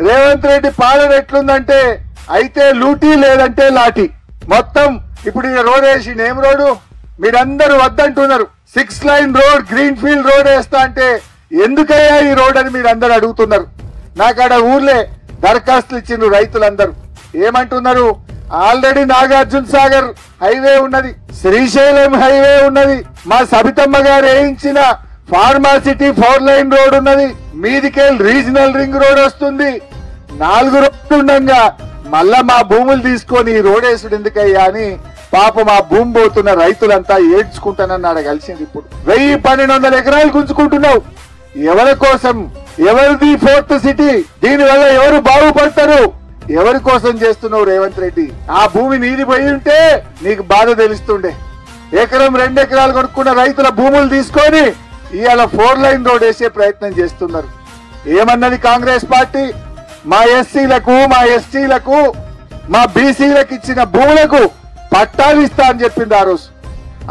రేవంత్ రెడ్డి పాలన ఎట్లుందంటే అయితే లూటీ లేదంటే లాఠీ. మొత్తం ఇప్పుడు ఈ రోడ్ వేసి ఏం రోడ్డు మీరందరూ వద్దంటున్నారు. 6 line road green field road వేస్తా అంటే ఎందుకయ్యా ఈ రోడ్ అని మీరందరూ అడుగుతున్నారు. నాకాడ ఊర్లే దరఖాస్తులు ఇచ్చిండ్రు రైతులందరూ. ఏమంటున్నారు, ఆల్రెడీ నాగార్జున సాగర్ హైవే ఉన్నది, శ్రీశైలం హైవే ఉన్నది, మా సబితమ్మ గారు వేయించిన ఫార్మాసిటీ 4 లైన్ రోడ్ ఉన్నది, మీదికెళ్ళి రీజనల్ రింగ్ రోడ్ వస్తుంది. 4 రోడ్లు ఉండగా మళ్ళా మా భూములు తీసుకొని ఈ రోడ్ వేసుడు ఎందుకయ్యా అని పాప మా భూమి పోతున్న రైతులంతా ఏడ్చుకుంటానన్నాడు కలిసింది. ఇప్పుడు 1000-1200 ఎకరాలు గుంజుకుంటున్నావు. ఎవరి కోసం? ఎవరిది 4th సిటీ? దీనివల్ల ఎవరు బాగుపడతారు? ఎవరి కోసం చేస్తున్నావు రేవంత్ రెడ్డి? ఆ భూమి నీది పోయి ఉంటే నీకు బాధ తెలుస్తుండే. ఎకరం 2 ఎకరాలు కొనుక్కున్న రైతుల భూములు తీసుకొని ఇవాళ 4 లైన్ రోడ్ వేసే ప్రయత్నం చేస్తున్నారు. ఏమన్నది కాంగ్రెస్ పార్టీ? మా ఎస్సీలకు, మా ఎస్టీలకు, మా బీసీలకు ఇచ్చిన భూములకు పట్టాలు ఇస్తా అని చెప్పింది ఆ రోజు.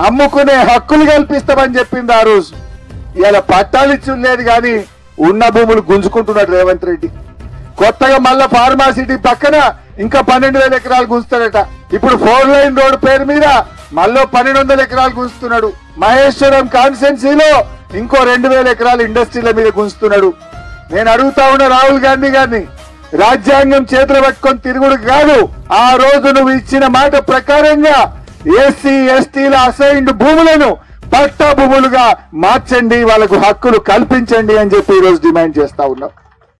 అమ్ముకునే హక్కులు కల్పిస్తామని చెప్పింది ఆ రోజు. ఇలా పట్టాలు ఇచ్చి లేదు కానీ ఉన్న భూములు గుంజుకుంటున్నాడు రేవంత్ రెడ్డి. కొత్తగా మళ్ళా ఫార్మాసిటీ పక్కన ఇంకా 12,000 ఎకరాలు గుంజుతాడట. ఇప్పుడు 4 లైన్ రోడ్ పేరు మీద మళ్ళీ 1,200 ఎకరాలు గుంజుతున్నాడు. మహేశ్వరం కాన్స్టిట్యున్సీలో ఇంకో 2,000 ఎకరాలు ఇండస్ట్రీల మీద గుంజుతున్నాడు. నేను అడుగుతా ఉన్నా రాహుల్ గాంధీ గారిని, రాజ్యాంగం చేతులు పట్టుకొని తిరుగుడు కాదు, ఆ రోజు నువ్వు ఇచ్చిన మాట ప్రకారంగా ఎస్సీ ఎస్టీల అసైన్డ్ భూములను పట్టా భూములుగా మార్చండి, వాళ్ళకు హక్కులు కల్పించండి అని చెప్పి ఈ రోజు డిమాండ్ చేస్తా ఉన్నాం.